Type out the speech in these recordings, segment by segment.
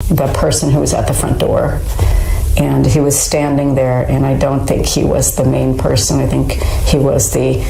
the person who was at the front door. And he was standing there, and I don't think he was the main person. I think he was the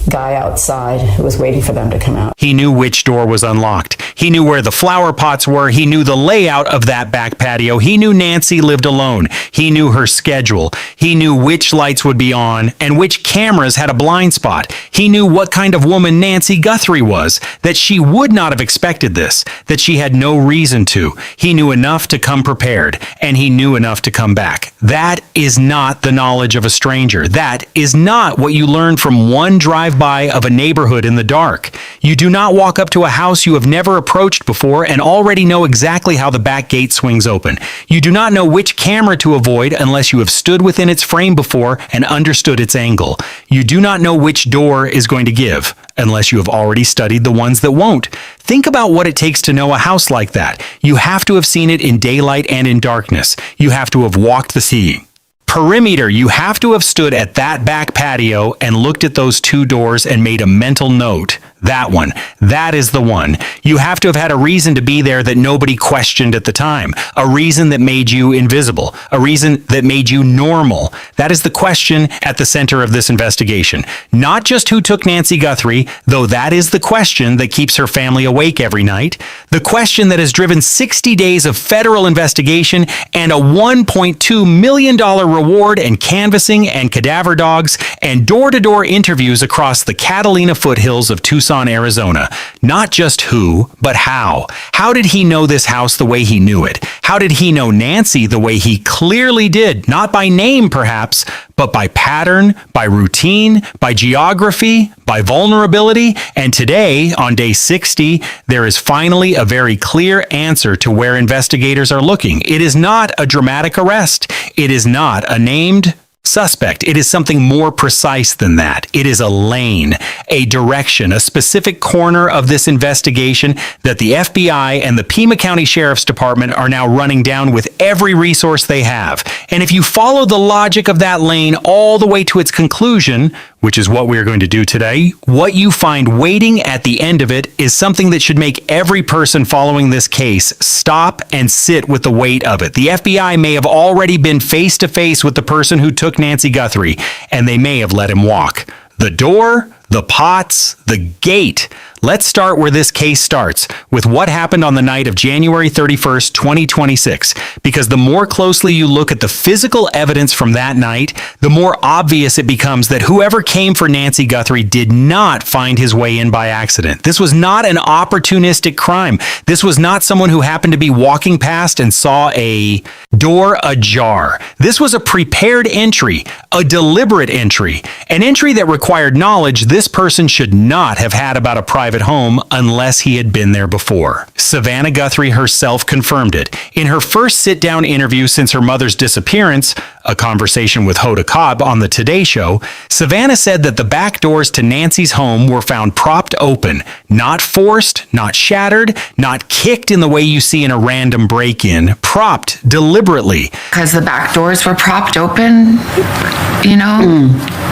guy outside who was waiting for them to come out. He knew which door was unlocked. He knew where the flower pots were. He knew the layout of that back patio. He knew Nancy lived alone. He knew her schedule. He knew which lights would be on and which cameras had a blind spot. He knew what kind of woman Nancy Guthrie was, that she would not have expected this, that she had no reason to. He knew enough to come prepared, and he knew enough to come back. That is not the knowledge of a stranger. That is not what you learn from one drive-by of a neighborhood in the dark. You do not walk up to a house you have never approached before and already know exactly how the back gate swings open. You do not know which camera to avoid unless you have stood within its frame before and understood its angle. You do not know which door is going to give unless you have already studied the ones that won't. Think about what it takes to know a house like that. You have to have seen it in daylight and in darkness. You have to have walked the sea. Perimeter, you have to have stood at that back patio and looked at those two doors and made a mental note. That one. That is the one. You have to have had a reason to be there that nobody questioned at the time. A reason that made you invisible. A reason that made you normal. That is the question at the center of this investigation. Not just who took Nancy Guthrie, though that is the question that keeps her family awake every night. The question that has driven 60 days of federal investigation and a $1.2 million reward and canvassing and cadaver dogs and door-to-door interviews across the Catalina foothills of Tucson, Arizona. Not just who, but how. How did he know this house the way he knew it? How did he know Nancy the way he clearly did? Not by name, perhaps, but by pattern, by routine, by geography, by vulnerability. And today, on day 60, there is finally a very clear answer to where investigators are looking. It is not a dramatic arrest. It is not a named suspect. It is something more precise than that. It is a lane, a direction, a specific corner of this investigation that the FBI and the Pima County Sheriff's Department are now running down with every resource they have. And if you follow the logic of that lane all the way to its conclusion, which is what we are going to do today, what you find waiting at the end of it is something that should make every person following this case stop and sit with the weight of it. The FBI may have already been face to face with the person who took Nancy Guthrie, and they may have let him walk. The door, the pots, the gate. Let's start where this case starts, with what happened on the night of January 31st, 2026, because the more closely you look at the physical evidence from that night, the more obvious it becomes that whoever came for Nancy Guthrie did not find his way in by accident. This was not an opportunistic crime. This was not someone who happened to be walking past and saw a door ajar. This was a prepared entry, a deliberate entry, an entry that required knowledge this person should not have had about a private home unless he had been there before. Savannah Guthrie herself confirmed it. In her first sit-down interview since her mother's disappearance, a conversation with Hoda Cobb on the Today Show, Savannah said that the back doors to Nancy's home were found propped open, not forced, not shattered, not kicked in the way you see in a random break-in, propped deliberately. Because the back doors were propped open,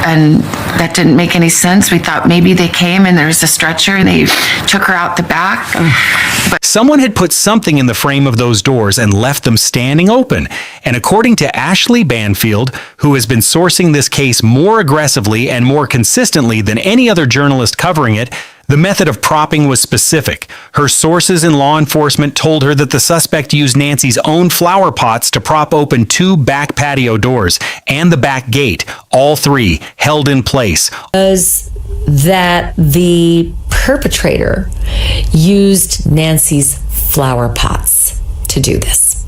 and that didn't make any sense. We thought maybe they came and there was a stretcher and they took her out the back. But someone had put something in the frame of those doors and left them standing open. And according to Ashley Banfield, who has been sourcing this case more aggressively and more consistently than any other journalist covering it, the method of propping was specific. Her sources in law enforcement told her that the suspect used Nancy's own flower pots to prop open two back patio doors and the back gate, all three held in place. Was that the perpetrator used Nancy's flower pots to do this.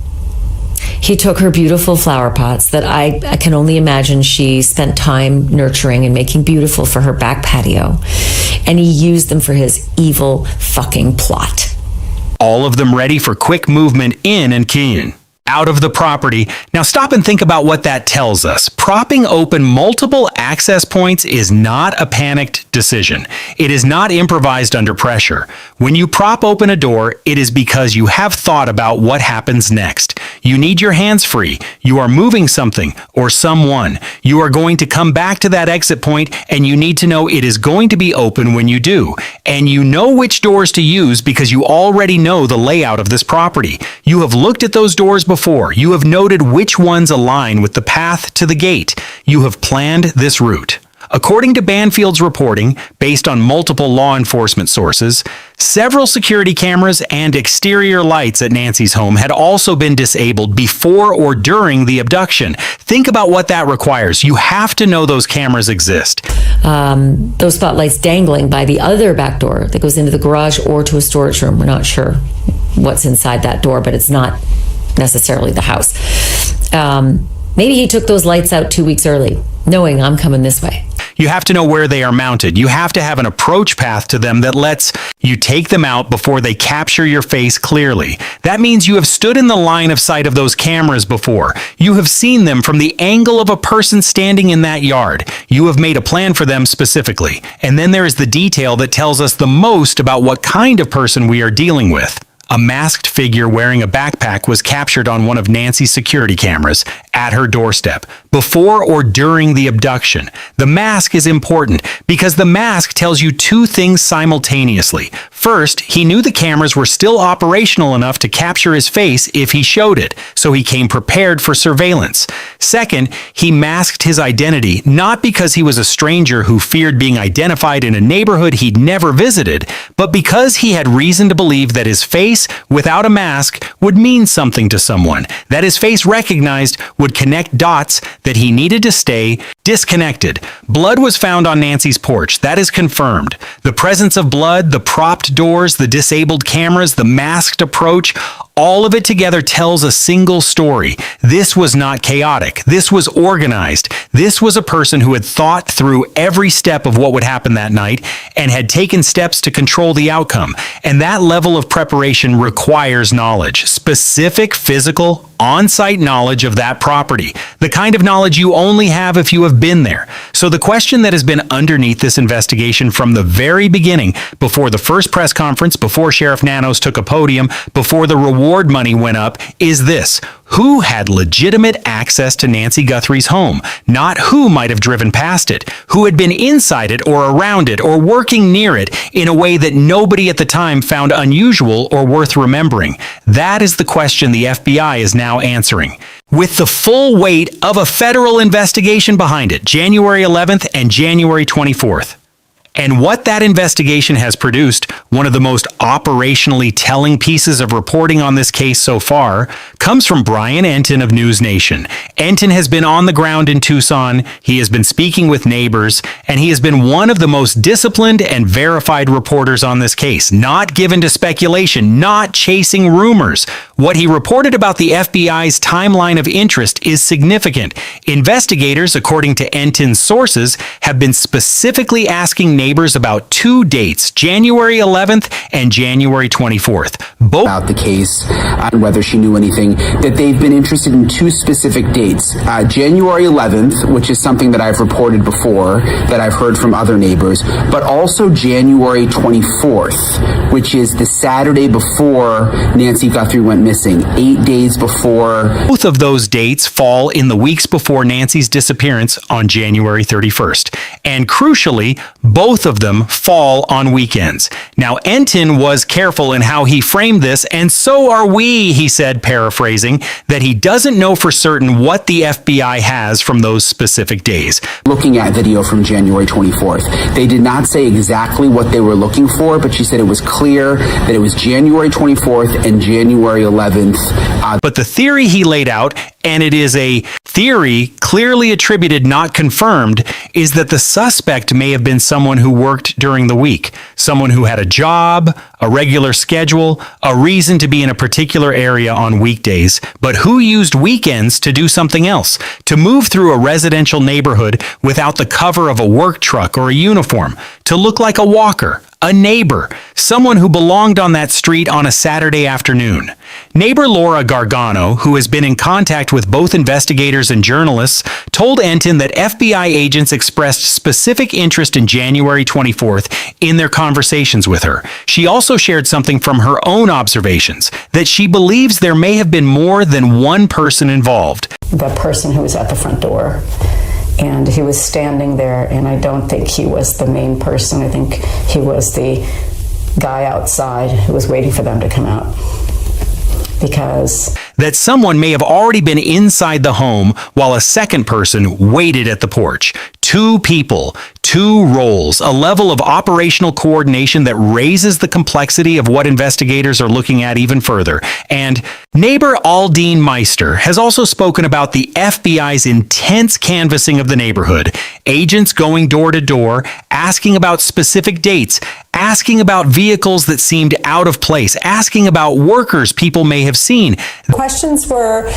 He took her beautiful flower pots that I can only imagine she spent time nurturing and making beautiful for her back patio, and he used them for his evil fucking plot. All of them ready for quick movement in and keying out of the property. Now stop and think about what that tells us. Propping open multiple access points is not a panicked decision. It is not improvised under pressure. When you prop open a door, it is because you have thought about what happens next. You need your hands free. You are moving something or someone. You are going to come back to that exit point, and you need to know it is going to be open when you do. And you know which doors to use because you already know the layout of this property. You have looked at those doors before. You have noted which ones align with the path to the gate. You have planned this route. According to Banfield's reporting, based on multiple law enforcement sources, several security cameras and exterior lights at Nancy's home had also been disabled before or during the abduction. Think about what that requires. You have to know those cameras exist. Those spotlights dangling by the other back door that goes into the garage or to a storage room. We're not sure what's inside that door, but it's not necessarily the house. Maybe he took those lights out 2 weeks early, knowing I'm coming this way. You have to know where they are mounted. You have to have an approach path to them that lets you take them out before they capture your face clearly. That means you have stood in the line of sight of those cameras before. You have seen them from the angle of a person standing in that yard. You have made a plan for them specifically. And then there is the detail that tells us the most about what kind of person we are dealing with. A masked figure wearing a backpack was captured on one of Nancy's security cameras at her doorstep, before or during the abduction. The mask is important because the mask tells you two things simultaneously. First, he knew the cameras were still operational enough to capture his face if he showed it, so he came prepared for surveillance. Second, he masked his identity not because he was a stranger who feared being identified in a neighborhood he'd never visited, but because he had reason to believe that his face without a mask would mean something to someone, that his face recognized would connect dots that he needed to stay disconnected. Blood was found on Nancy's porch. That is confirmed. The presence of blood, the propped doors, the disabled cameras, the masked approach, all of it together tells a single story. This was not chaotic. This was organized. This was a person who had thought through every step of what would happen that night and had taken steps to control the outcome. And that level of preparation requires knowledge, specific physical, on-site knowledge of that property, the kind of knowledge you only have if you have been there. So the question that has been underneath this investigation from the very beginning, before the first press conference, before Sheriff Nanos took a podium, before the reward money went up, is this: who had legitimate access to Nancy Guthrie's home? Not who might have driven past it, who had been inside it or around it or working near it in a way that nobody at the time found unusual or worth remembering. That is the question the FBI is now answering, with the full weight of a federal investigation behind it, January 11th and January 24th. And what that investigation has produced, one of the most operationally telling pieces of reporting on this case so far, comes from Brian Enton of News Nation. Enton has been on the ground in Tucson, he has been speaking with neighbors, and he has been one of the most disciplined and verified reporters on this case, not given to speculation, not chasing rumors. What he reported about the FBI's timeline of interest is significant. Investigators, according to Enton's sources, have been specifically asking neighbors about two dates, January 11th and January 24th. Both about the case and whether she knew anything, that they've been interested in two specific dates. January 11th, which is something that I've reported before, that I've heard from other neighbors, but also January 24th, which is the Saturday before Nancy Guthrie went missing, 8 days before. Both of those dates fall in the weeks before Nancy's disappearance on January 31st. And crucially, both of them fall on weekends. Now, Enton was careful in how he framed this, and so are we, he said, paraphrasing, that he doesn't know for certain what the FBI has from those specific days. Looking at video from January 24th, they did not say exactly what they were looking for, but she said it was clear that it was January 24th and January 11th. But the theory he laid out, and it is a theory clearly attributed, not confirmed, is that the suspect may have been someone who worked during the week, someone who had a job, a regular schedule, a reason to be in a particular area on weekdays, but who used weekends to do something else, to move through a residential neighborhood without the cover of a work truck or a uniform, to look like a walker, A neighbor, someone who belonged on that street on a Saturday afternoon. Neighbor Laura Gargano, who has been in contact with both investigators and journalists, told Enton that FBI agents expressed specific interest in January 24th in their conversations with her. She also shared something from her own observations, that she believes there may have been more than one person involved. The person who was at the front door, and he was standing there, and I don't think he was the main person. I think he was the guy outside who was waiting for them to come out. Because that someone may have already been inside the home while a second person waited at the porch. Two people, two roles, a level of operational coordination that raises the complexity of what investigators are looking at even further. And neighbor Aldine Meister has also spoken about the FBI's intense canvassing of the neighborhood, agents going door to door, asking about specific dates, asking about vehicles that seemed out of place, asking about workers people may have seen. Questions were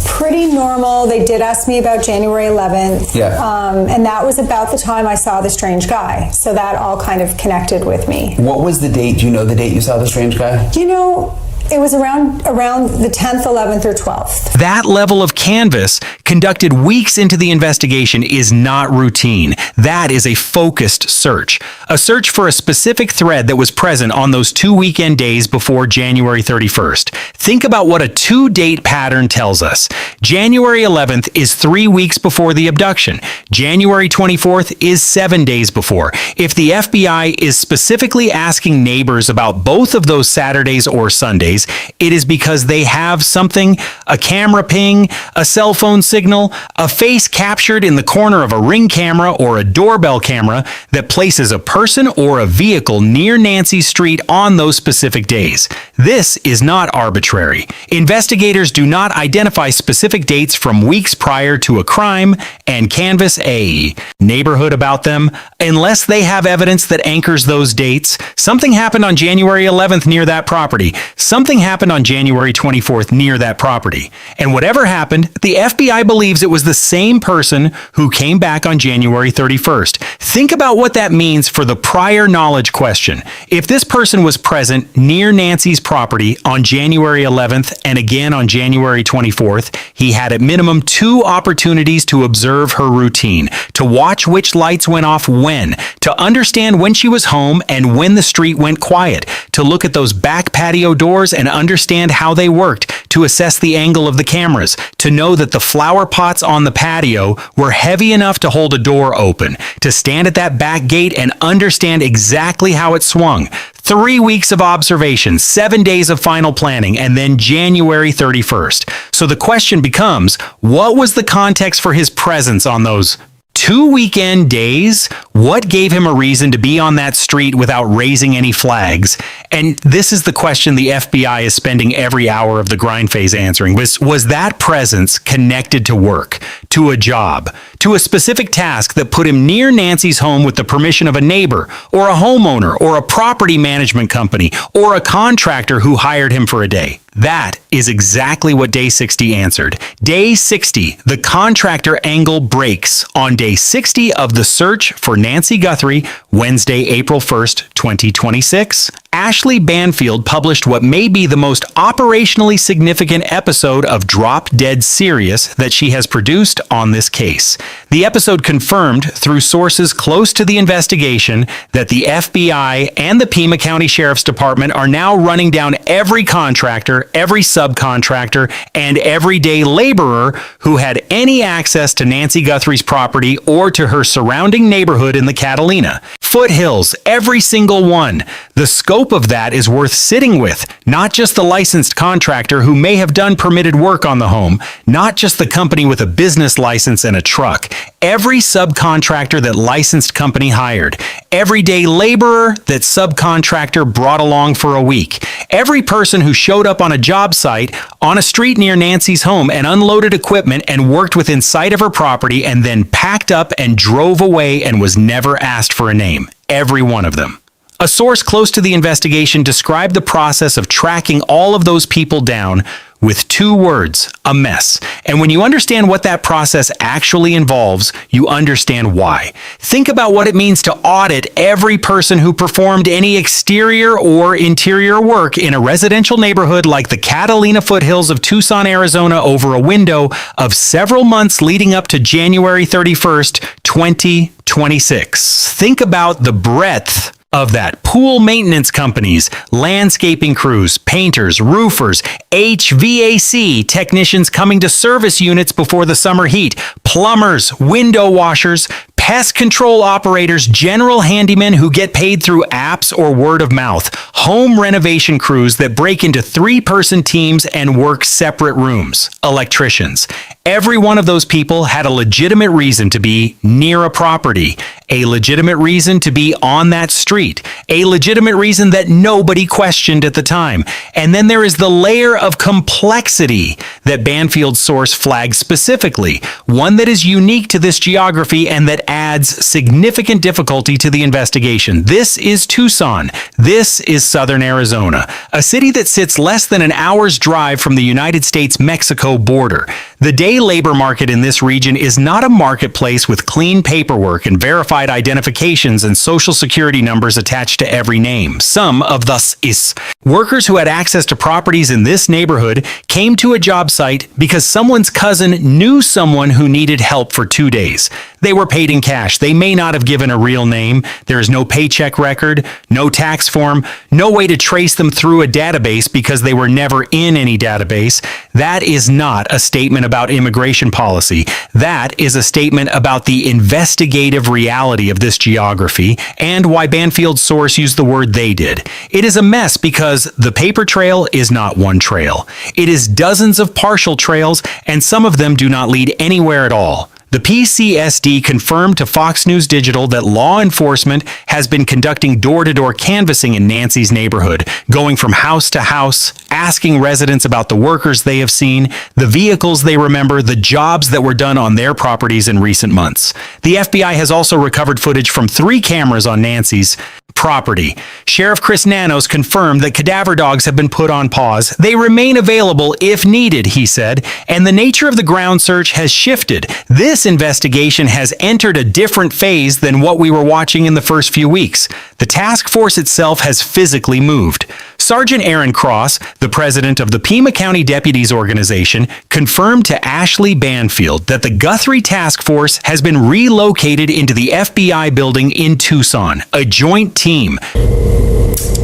pretty normal. They did ask me about January 11th. And that was about the time I saw the strange guy. So that all kind of connected with me. What was the date? Do you know the date you saw the strange guy? You know, it was around the 10th, 11th, or 12th. That level of canvass, conducted weeks into the investigation, is not routine. That is a focused search. A search for a specific thread that was present on those 2 weekend days before January 31st. Think about what a two-date pattern tells us. January 11th is 3 weeks before the abduction. January 24th is 7 days before. If the FBI is specifically asking neighbors about both of those Saturdays or Sundays, it is because they have something, a camera ping, a cell phone signal, a face captured in the corner of a Ring camera or a doorbell camera that places a person or a vehicle near Nancy's street on those specific days. This is not arbitrary. Investigators do not identify specific dates from weeks prior to a crime and canvass a neighborhood about them unless they have evidence that anchors those dates. Something happened on January 11th near that property. Something happened on January 24th near that property. And whatever happened, the FBI believes it was the same person who came back on January 31st. Think about what that means for the prior knowledge question. If this person was present near Nancy's property on January 11th and again on January 24th, he had at minimum 2 opportunities to observe her routine, to watch which lights went off when, to understand when she was home and when the street went quiet, to look at those back patio doors and understand how they worked, to assess the angle of the cameras, to know that the flower pots on the patio were heavy enough to hold a door open, to stand at that back gate and understand exactly how it swung. 3 weeks of observation, 7 days of final planning, and then January 31st. So the question becomes, what was the context for his presence on those 2 weekend days? What gave him a reason to be on that street without raising any flags? And this is the question the FBI is spending every hour of the grind phase answering. Was that presence connected to work, to a job, to a specific task that put him near Nancy's home with the permission of a neighbor, or a homeowner, or a property management company, or a contractor who hired him for a day? That is exactly what Day 60 answered. Day 60, the contractor angle breaks on Day 60 of the search for Nancy Guthrie, Wednesday, April 1st, 2026. Ashley Banfield published what may be the most operationally significant episode of Drop Dead Serious that she has produced on this case. The episode confirmed through sources close to the investigation that the FBI and the Pima County Sheriff's Department are now running down every contractor, every subcontractor, and everyday laborer who had any access to Nancy Guthrie's property or to her surrounding neighborhood in the Catalina. Foothills, every single one. The scope of that is worth sitting with, not just the licensed contractor who may have done permitted work on the home, not just the company with a business license and a truck. Every subcontractor that licensed company hired, everyday laborer that subcontractor brought along for a week, every person who showed up on a job site on a street near Nancy's home and unloaded equipment and worked within sight of her property and then packed up and drove away and was never asked for a name. Every one of them. A source close to the investigation described the process of tracking all of those people down with 2 words, a mess. And when you understand what that process actually involves, you understand why. Think about what it means to audit every person who performed any exterior or interior work in a residential neighborhood like the Catalina foothills of Tucson, Arizona, over a window of several months leading up to January 31st, 2026. Think about the breadth of that. Pool maintenance companies, landscaping crews, painters, roofers, HVAC technicians coming to service units before the summer heat, plumbers, window washers, pest control operators, general handymen who get paid through apps or word of mouth, home renovation crews that break into 3-person teams and work separate rooms, electricians. Every one of those people had a legitimate reason to be near a property, a legitimate reason to be on that street, a legitimate reason that nobody questioned at the time. And then there is the layer of complexity that Banfield's source flags specifically, one that is unique to this geography and that adds significant difficulty to the investigation. This is Tucson. This is southern Arizona, a city that sits less than an hour's drive from the United States-Mexico border. The day labor market in this region is not a marketplace with clean paperwork and verified identifications and social security numbers attached to every name. Some of thus is. Workers who had access to properties in this neighborhood came to a job site because someone's cousin knew someone who needed help for 2 days. They were paid in cash. They may not have given a real name. There is no paycheck record, no tax form, no way to trace them through a database because they were never in any database. That is not a statement about immigration policy. That is a statement about the investigative reality of this geography and why Banfield's source used the word they did. It is a mess because the paper trail is not one trail. It is dozens of partial trails, and some of them do not lead anywhere at all. The PCSD confirmed to Fox News Digital that law enforcement has been conducting door-to-door canvassing in Nancy's neighborhood, going from house to house, asking residents about the workers they have seen, the vehicles they remember, the jobs that were done on their properties in recent months. The FBI has also recovered footage from 3 cameras on Nancy's property. Sheriff Chris Nanos confirmed that cadaver dogs have been put on pause. They remain available if needed, he said, and the nature of the ground search has shifted. This investigation has entered a different phase than what we were watching in the first few weeks. The task force itself has physically moved. Sergeant Aaron Cross, the president of the Pima County Deputies Organization, confirmed to Ashley Banfield that the Guthrie Task Force has been relocated into the FBI building in Tucson, a joint team.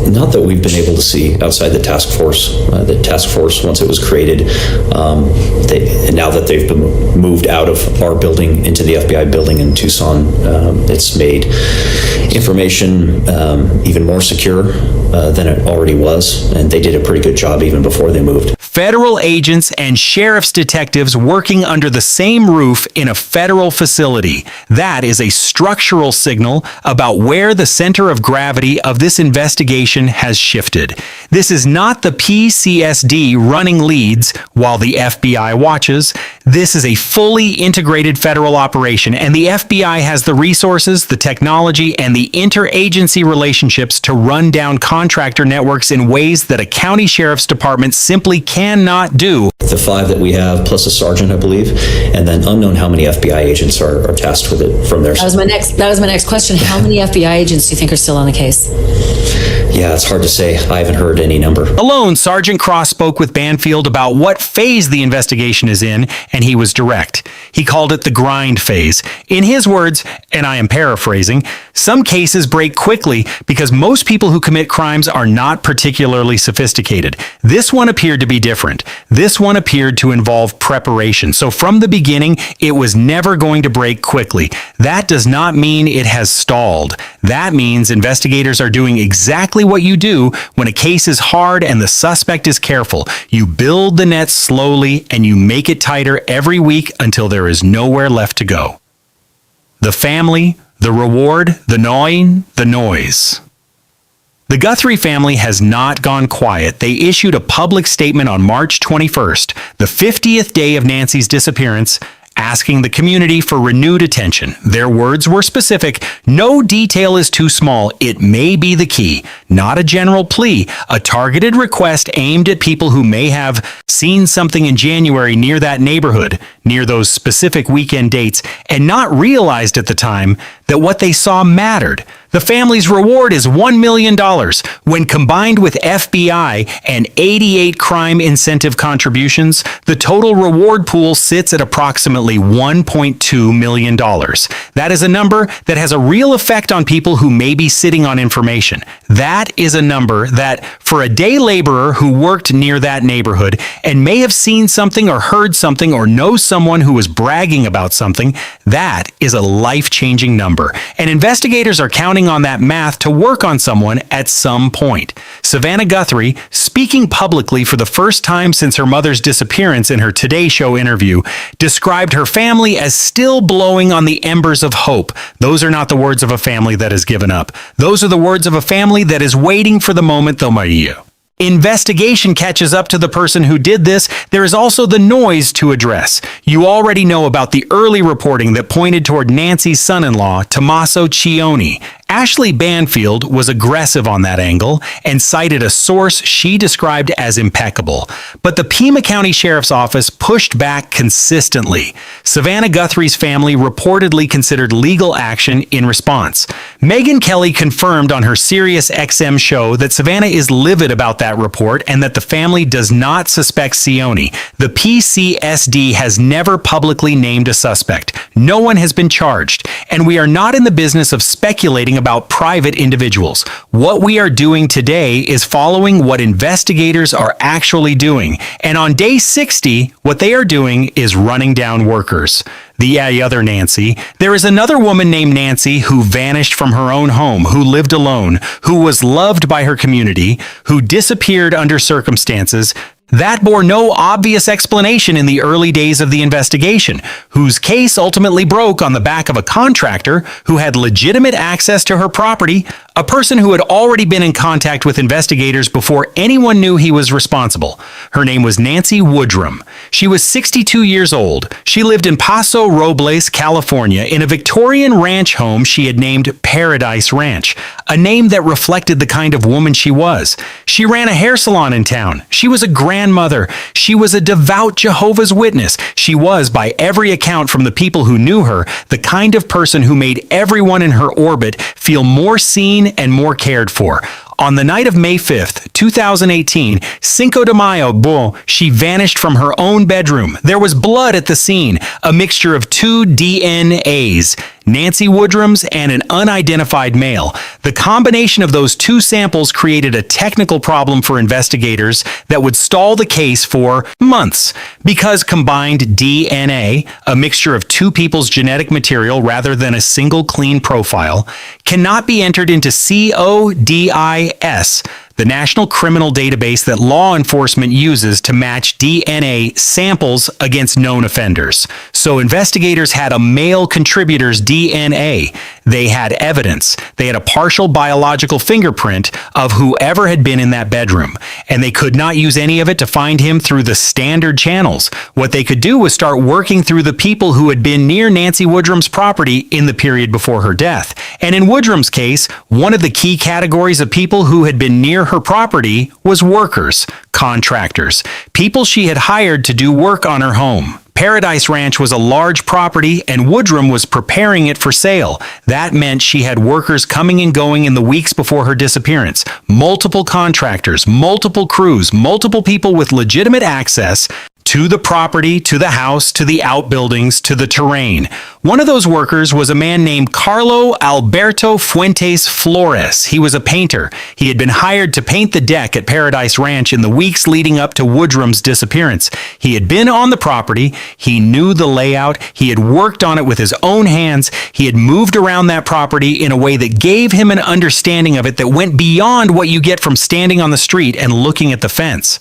Not that we've been able to see outside the task force. The task force, once it was created, and now that they've been moved out of our building into the FBI building in Tucson, it's made information even more secure than it already was, and they did a pretty good job even before they moved. Federal agents and sheriff's detectives working under the same roof in a federal facility. That is a structural signal about where the center of gravity of this investigation has shifted. This is not the PCSD running leads while the FBI watches. This is a fully integrated federal operation, and the FBI has the resources, the technology, and the interagency relationships to run down contractor networks in ways that a county sheriff's department simply cannot do. The 5 that we have, plus a sergeant, I believe, and then unknown how many FBI agents are tasked with it from their side. That was my next question. How many FBI agents do you think are still on the case? Yeah, it's hard to say. I haven't heard any number. Alone, Sergeant Cross spoke with Banfield about what phase the investigation is in, and he was direct. He called it the grind phase. In his words, and I am paraphrasing, some cases break quickly because most people who commit crimes are not particularly sophisticated. This one appeared to be different. This one appeared to involve preparation. So from the beginning, it was never going to break quickly. That does not mean it has stalled. That means investigators are doing exactly what you do when a case is hard and the suspect is careful. You build the net slowly and you make it tighter every week until there is nowhere left to go. The family, the reward, the gnawing, the noise. The Guthrie family has not gone quiet. They issued a public statement on March 21st, the 50th day of Nancy's disappearance, asking the community for renewed attention. Their words were specific. No detail is too small. It may be the key. Not a general plea, a targeted request aimed at people who may have seen something in January near that neighborhood, near those specific weekend dates, and not realized at the time that what they saw mattered. The family's reward is $1 million. When combined with FBI and 88 crime incentive contributions, the total reward pool sits at approximately $1.2 million. That is a number that has a real effect on people who may be sitting on information. That is a number that, for a day laborer who worked near that neighborhood and may have seen something or heard something or know someone who was bragging about something, that is a life-changing number. And investigators are counting on that math to work on someone at some point. Savannah Guthrie, speaking publicly for the first time since her mother's disappearance in her Today Show interview, described her family as still blowing on the embers of hope. Those are not the words of a family that has given up. Those are the words of a family that is waiting for the moment they'll Maria. Investigation catches up to the person who did this. There is also the noise to address. You already know about the early reporting that pointed toward Nancy's son-in-law, Tommaso Cioni. Ashley Banfield was aggressive on that angle and cited a source she described as impeccable. But the Pima County Sheriff's Office pushed back consistently. Savannah Guthrie's family reportedly considered legal action in response. Megyn Kelly confirmed on her Sirius XM show that Savannah is livid about that report and that the family does not suspect Cioni. The PCSD has never publicly named a suspect. No one has been charged, and we are not in the business of speculating about private individuals. What we are doing today is following what investigators are actually doing. And on day 60, what they are doing is running down workers. The other Nancy. There is another woman named Nancy who vanished from her own home, who lived alone, who was loved by her community, who disappeared under circumstances that bore no obvious explanation in the early days of the investigation, whose case ultimately broke on the back of a contractor who had legitimate access to her property, a person who had already been in contact with investigators before anyone knew he was responsible. Her name was Nancy Woodrum. She was 62 years old. She lived in Paso Robles, California, in a Victorian ranch home she had named Paradise Ranch, a name that reflected the kind of woman she was. She ran a hair salon in town. She was a grandmother. She was a devout Jehovah's Witness. She was, by every account from the people who knew her, the kind of person who made everyone in her orbit feel more seen and more cared for. On the night of May 5th, 2018, Cinco de Mayo, she vanished from her own bedroom. There was blood at the scene, a mixture of 2 DNAs, Nancy Woodrum's and an unidentified male. The combination of those 2 samples created a technical problem for investigators that would stall the case for months, because combined DNA, a mixture of 2 people's genetic material rather than a single clean profile, cannot be entered into CODIS, the National Criminal Database that law enforcement uses to match DNA samples against known offenders. So investigators had a male contributor's DNA. They had evidence. They had a partial biological fingerprint of whoever had been in that bedroom, and they could not use any of it to find him through the standard channels. What they could do was start working through the people who had been near Nancy Woodrum's property in the period before her death. And in Woodrum's case, one of the key categories of people who had been near her property was workers, contractors, people she had hired to do work on her home. Paradise Ranch was a large property, and Woodrum was preparing it for sale. That meant she had workers coming and going in the weeks before her disappearance. Multiple contractors, multiple crews, multiple people with legitimate access to the property, to the house, to the outbuildings, to the terrain. One of those workers was a man named Carlo Alberto Fuentes Flores. He was a painter. He had been hired to paint the deck at Paradise Ranch in the weeks leading up to Woodrum's disappearance. He had been on the property. He knew the layout. He had worked on it with his own hands. He had moved around that property in a way that gave him an understanding of it that went beyond what you get from standing on the street and looking at the fence.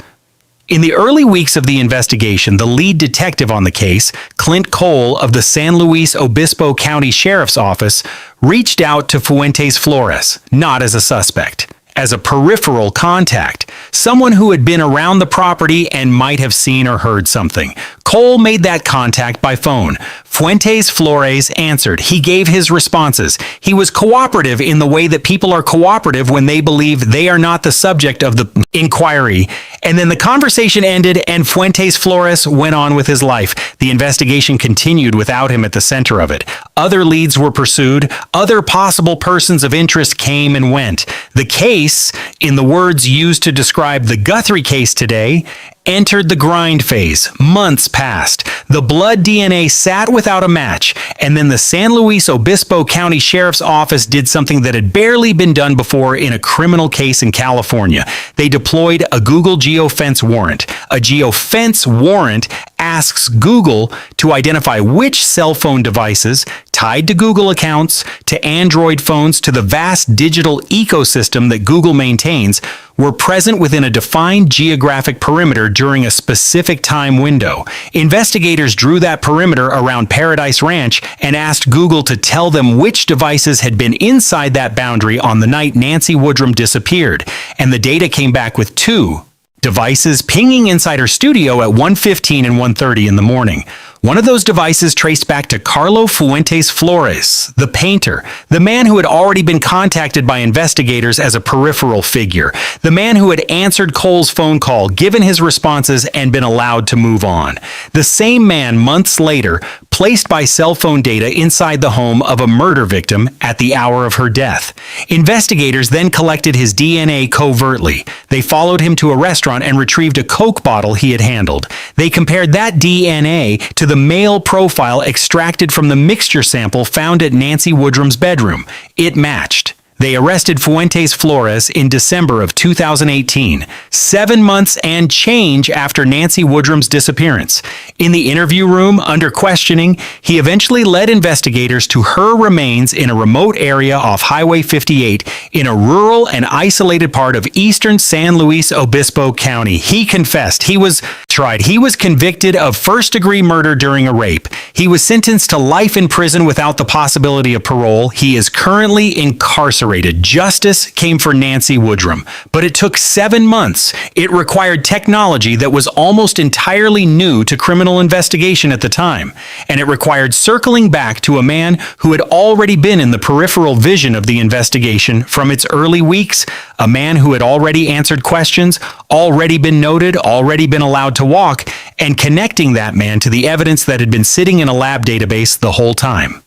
In the early weeks of the investigation, the lead detective on the case, Clint Cole of the San Luis Obispo County Sheriff's Office, reached out to Fuentes Flores, not as a suspect, as a peripheral contact, someone who had been around the property and might have seen or heard something. Cole made that contact by phone. Fuentes Flores answered. He gave his responses. He was cooperative in the way that people are cooperative when they believe they are not the subject of the inquiry. And then the conversation ended and Fuentes Flores went on with his life. The investigation continued without him at the center of it. Other leads were pursued. Other possible persons of interest came and went. The case, in the words used to describe the Guthrie case today, entered the grind phase. Months passed. The blood DNA sat without a match, and then the San Luis Obispo County Sheriff's Office did something that had barely been done before in a criminal case in California. They deployed a Google geofence warrant. A geofence warrant asks Google to identify which cell phone devices tied to Google accounts, to Android phones, to the vast digital ecosystem that Google maintains, were present within a defined geographic perimeter during a specific time window. Investigators drew that perimeter around Paradise Ranch and asked Google to tell them which devices had been inside that boundary on the night Nancy Woodrum disappeared. And the data came back with 2 devices pinging inside her studio at 1:15 and 1:30 in the morning. One of those devices traced back to Carlo Fuentes Flores, the painter, the man who had already been contacted by investigators as a peripheral figure, the man who had answered Cole's phone call, given his responses, and been allowed to move on. The same man, months later, placed by cell phone data inside the home of a murder victim at the hour of her death. Investigators then collected his DNA covertly. They followed him to a restaurant and retrieved a Coke bottle he had handled. They compared that DNA to the male profile extracted from the mixture sample found at Nancy Woodrum's bedroom. It matched. They arrested Fuentes Flores in December of 2018, 7 months and change after Nancy Woodrum's disappearance. In the interview room, under questioning, he eventually led investigators to her remains in a remote area off Highway 58 in a rural and isolated part of eastern San Luis Obispo County. He confessed. He was tried. He was convicted of first-degree murder during a rape. He was sentenced to life in prison without the possibility of parole. He is currently incarcerated. Justice came for Nancy Woodrum, but it took 7 months. It required technology that was almost entirely new to criminal investigation at the time, and it required circling back to a man who had already been in the peripheral vision of the investigation from its early weeks, a man who had already answered questions, already been noted, already been allowed to walk, and connecting that man to the evidence that had been sitting in a lab database the whole time.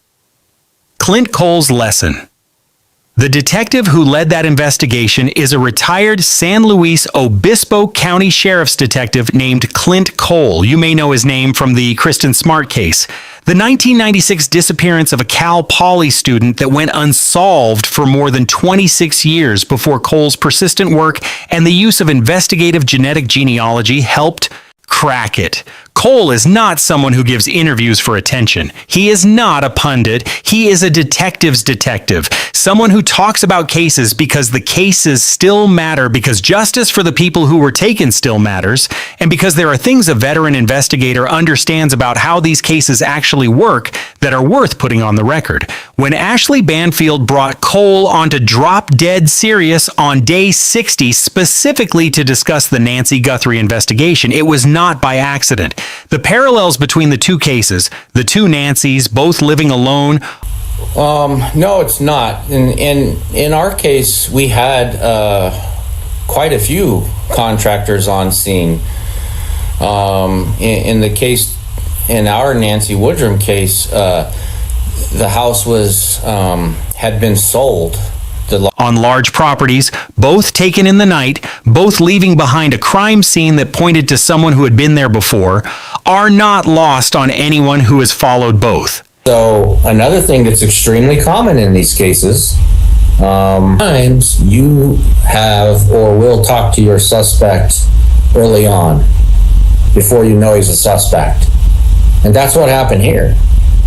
Clint Cole's lesson. The detective who led that investigation is a retired San Luis Obispo County Sheriff's detective named Clint Cole. You may know his name from the Kristen Smart case. The 1996 disappearance of a Cal Poly student that went unsolved for more than 26 years before Cole's persistent work and the use of investigative genetic genealogy helped crack it. Cole is not someone who gives interviews for attention. He is not a pundit. He is a detective's detective. Someone who talks about cases because the cases still matter, because justice for the people who were taken still matters, and because there are things a veteran investigator understands about how these cases actually work that are worth putting on the record. When Ashley Banfield brought Cole onto Drop Dead Serious on day 60 specifically to discuss the Nancy Guthrie investigation, it was not by accident. The parallels between the two cases, the two Nancys, both living alone. No, it's not. In our case, we had quite a few contractors on scene. In the case, in our Nancy Woodrum case, the house was had been sold. On large properties, both taken in the night, both leaving behind a crime scene that pointed to someone who had been there before, are not lost on anyone who has followed both. So another thing that's extremely common in these cases, times you have or will talk to your suspect early on before you know he's a suspect. And that's what happened here,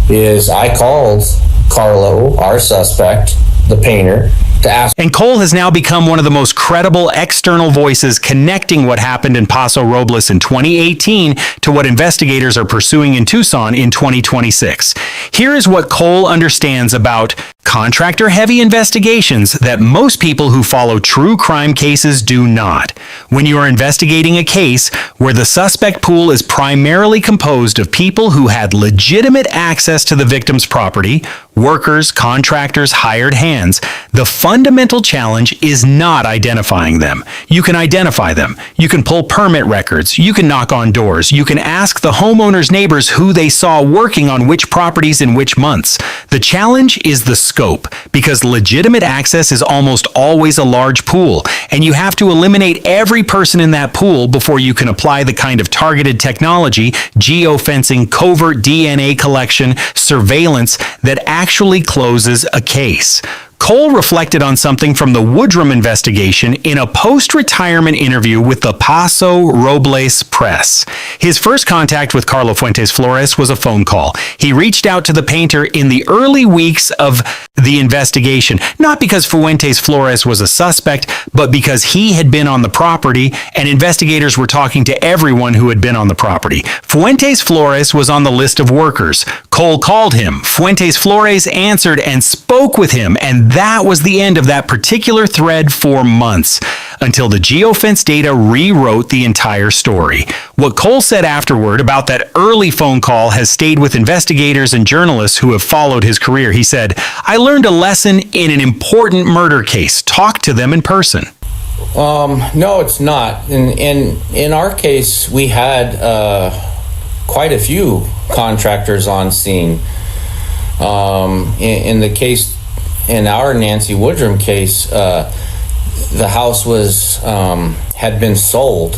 is I called Carlo, our suspect, the painter, to ask. And Cole has now become one of the most credible external voices connecting what happened in Paso Robles in 2018 to what investigators are pursuing in Tucson in 2026. Here is what Cole understands about contractor-heavy investigations that most people who follow true crime cases do not. When you are investigating a case where the suspect pool is primarily composed of people who had legitimate access to the victim's property, workers, contractors, hired hands, the fundamental challenge is not identifying them. You can identify them. You can pull permit records. You can knock on doors. You can ask the homeowner's neighbors who they saw working on which properties in which months. The challenge is the scope, because legitimate access is almost always a large pool, and you have to eliminate every person in that pool before you can apply the kind of targeted technology, geofencing, covert DNA collection, surveillance that actually closes a case. Cole reflected on something from the Woodrum investigation in a post-retirement interview with the Paso Robles Press. His first contact with Carlo Fuentes Flores was a phone call. He reached out to the painter in the early weeks of the investigation, not because Fuentes Flores was a suspect, but because he had been on the property and investigators were talking to everyone who had been on the property. Fuentes Flores was on the list of workers. Cole called him. Fuentes Flores answered and spoke with him, and that was the end of that particular thread for months, until the geofence data rewrote the entire story. What Cole said afterward about that early phone call has stayed with investigators and journalists who have followed his career. He said, "I learned a lesson in an important murder case. Talk to them in person." No, it's not. In our case, we had quite a few contractors on scene. In the case, in our Nancy Woodrum case, the house was had been sold.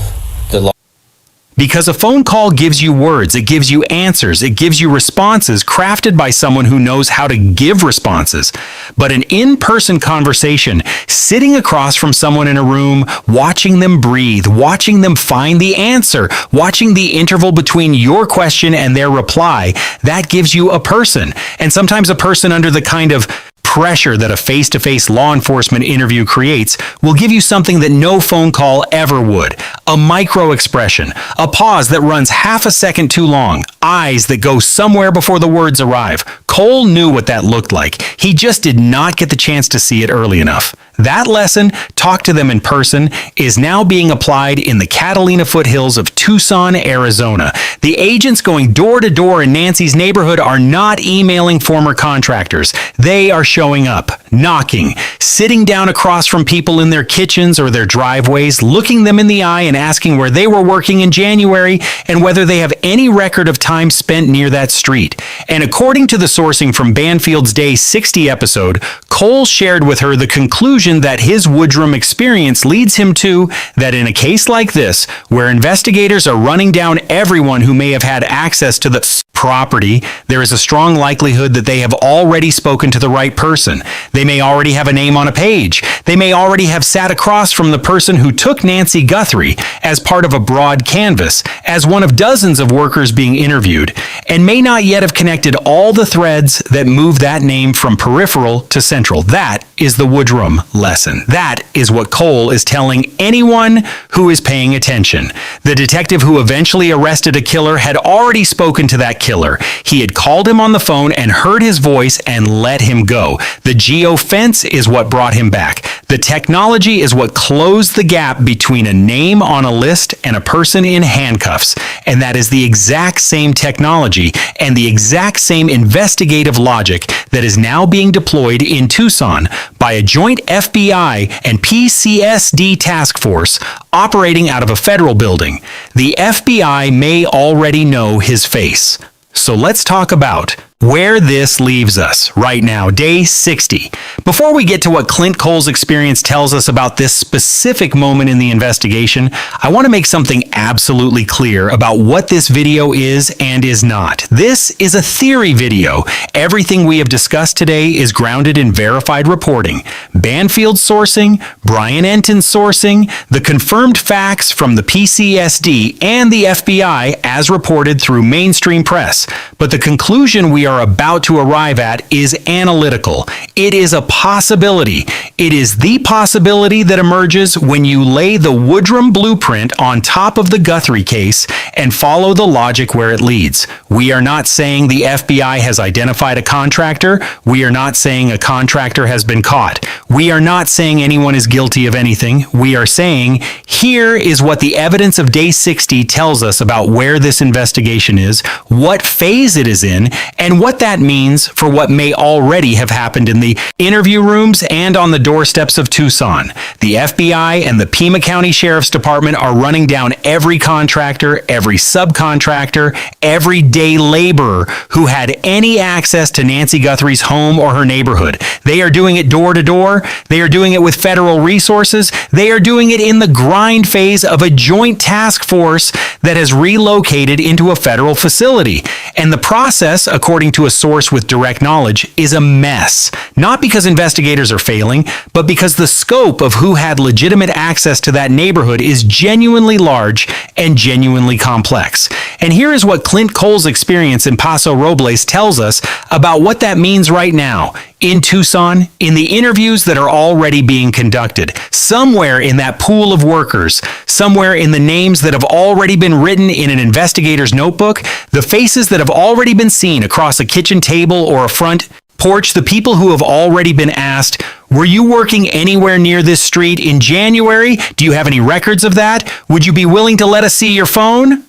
Because a phone call gives you words, it gives you answers, it gives you responses crafted by someone who knows how to give responses. But an in-person conversation, sitting across from someone in a room, watching them breathe, watching them find the answer, watching the interval between your question and their reply, that gives you a person. And sometimes a person under the kind of pressure that a face-to-face law enforcement interview creates will give you something that no phone call ever would. A micro-expression, a pause that runs half a second too long, eyes that go somewhere before the words arrive. Cole knew what that looked like. He just did not get the chance to see it early enough. That lesson, talk to them in person, is now being applied in the Catalina foothills of Tucson, Arizona. The agents going door to door in Nancy's neighborhood are not emailing former contractors. They are showing up, knocking, sitting down across from people in their kitchens or their driveways, looking them in the eye and asking where they were working in January and whether they have any record of time spent near that street. And according to the sourcing from Banfield's Day 60 episode, Cole shared with her the conclusion that his Woodrum experience leads him to, that in a case like this, where investigators are running down everyone who may have had access to the property, there is a strong likelihood that they have already spoken to the right person. They may already have a name on a page. They may already have sat across from the person who took Nancy Guthrie as part of a broad canvas, as one of dozens of workers being interviewed, and may not yet have connected all the threads that move that name from peripheral to central. That is the Woodrum lesson. That is what Cole is telling anyone who is paying attention. The detective who eventually arrested a killer had already spoken to that killer. He had called him on the phone and heard his voice and let him go. The geofence is what brought him back. The technology is what closed the gap between a name on a list and a person in handcuffs. And that is the exact same technology and the exact same investigative logic that is now being deployed in Tucson by a joint FBI and PCSD task force operating out of a federal building. The FBI may already know his face. So let's talk about where this leaves us right now, day 60. Before we get to what Clint Cole's experience tells us about this specific moment in the investigation, I want to make something absolutely clear about what this video is and is not. This is a theory video. Everything we have discussed today is grounded in verified reporting. Banfield sourcing, Brian Enton sourcing, the confirmed facts from the PCSD and the FBI as reported through mainstream press. But the conclusion we are about to arrive at is analytical. It is a possibility. It is the possibility that emerges when you lay the Woodrum blueprint on top of the Guthrie case and follow the logic where it leads. We are not saying the FBI has identified a contractor. We are not saying a contractor has been caught. We are not saying anyone is guilty of anything. We are saying here is what the evidence of day 60 tells us about where this investigation is, what phase it is in, and what that means for what may already have happened in the interview rooms and on the doorsteps of Tucson. The FBI and the Pima County Sheriff's Department are running down every contractor, every subcontractor, every day laborer who had any access to Nancy Guthrie's home or her neighborhood. They are doing it door to door. They are doing it with federal resources. They are doing it in the grind phase of a joint task force that has relocated into a federal facility. And the process, according to a source with direct knowledge, is a mess. Not because investigators are failing, but because the scope of who had legitimate access to that neighborhood is genuinely large and genuinely complex. And here is what Clint Cole's experience in Paso Robles tells us about what that means right now in Tucson, in the interviews that are already being conducted, somewhere in that pool of workers, somewhere in the names that have already been written in an investigator's notebook, the faces that have already been seen across a kitchen table or a front porch, the people who have already been asked, were you working anywhere near this street in January? Do you have any records of that? Would you be willing to let us see your phone?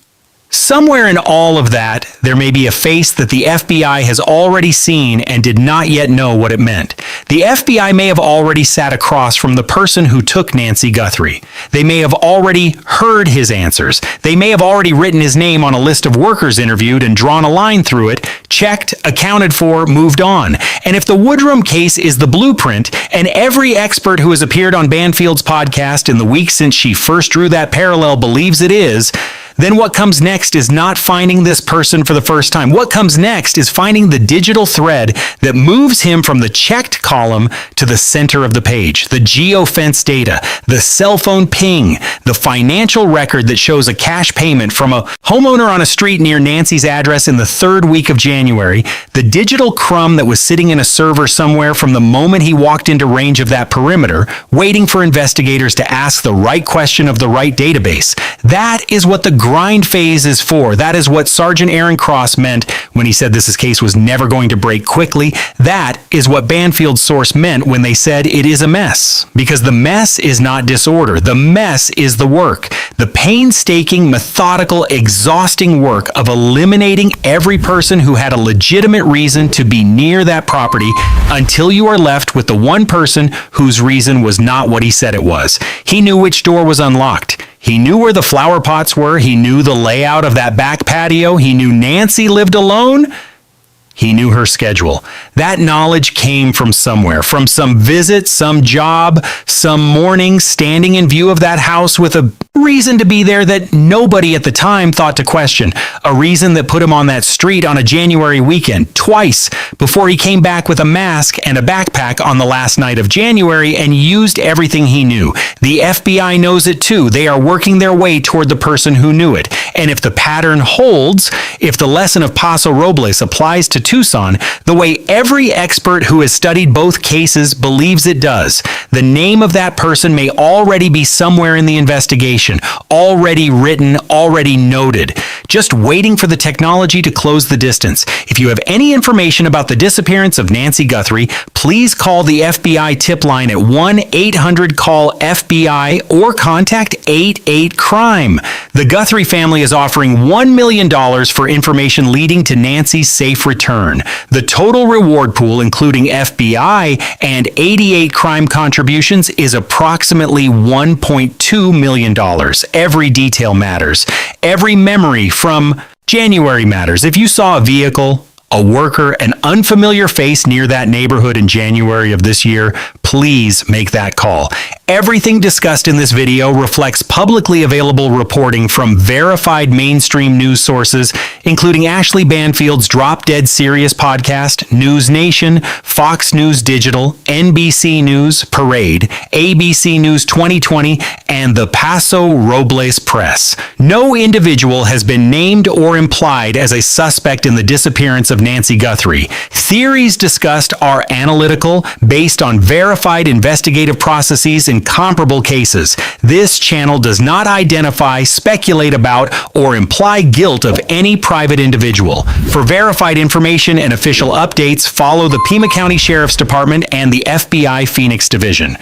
Somewhere in all of that, there may be a face that the FBI has already seen and did not yet know what it meant. The FBI may have already sat across from the person who took Nancy Guthrie. They may have already heard his answers. They may have already written his name on a list of workers interviewed and drawn a line through it, checked, accounted for, moved on. And if the Woodrum case is the blueprint, and every expert who has appeared on Banfield's podcast in the week since she first drew that parallel believes it is, then what comes next is not finding this person for the first time. What comes next is finding the digital thread that moves him from the checked column to the center of the page, the geofence data, the cell phone ping, the financial record that shows a cash payment from a homeowner on a street near Nancy's address in the third week of January, the digital crumb that was sitting in a server somewhere from the moment he walked into range of that perimeter, waiting for investigators to ask the right question of the right database. That is what the grind phase is for. That is what Sergeant Aaron Cross meant when he said this case was never going to break quickly. That is what Banfield's source meant when they said it is a mess. Because the mess is not disorder. The mess is the work. The painstaking, methodical, exhausting work of eliminating every person who had a legitimate reason to be near that property until you are left with the one person whose reason was not what he said it was. He knew which door was unlocked. He knew where the flower pots were. He knew the layout of that back patio. He knew Nancy lived alone. He knew her schedule. That knowledge came from somewhere, from some visit, some job, some morning standing in view of that house with a reason to be there that nobody at the time thought to question. A reason that put him on that street on a January weekend twice before he came back with a mask and a backpack on the last night of January and used everything he knew. The FBI knows it too. They are working their way toward the person who knew it. And if the pattern holds, if the lesson of Paso Robles applies to Tucson, the way every expert who has studied both cases believes it does, the name of that person may already be somewhere in the investigation, already written, already noted, just waiting for the technology to close the distance. If you have any information about the disappearance of Nancy Guthrie, please call the FBI tip line at 1-800-CALL-FBI or contact 88-CRIME. The Guthrie family is offering $1 million for information leading to Nancy's safe return. The total reward pool, including FBI and 88 crime contributions, is approximately $1.2 million. Every detail matters. Every memory from January matters. If you saw a vehicle, a worker, an unfamiliar face near that neighborhood in January of this year, please make that call. Everything discussed in this video reflects publicly available reporting from verified mainstream news sources. including Ashley Banfield's Drop Dead Serious podcast, News Nation, Fox News Digital, NBC News, Parade, ABC News 2020, and the Paso Robles Press. No individual has been named or implied as a suspect in the disappearance of Nancy Guthrie. Theories discussed are analytical, based on verified investigative processes in comparable cases. This channel does not identify, speculate about, or imply guilt of any private individual. For verified information and official updates, follow the Pima County Sheriff's Department and the FBI Phoenix Division.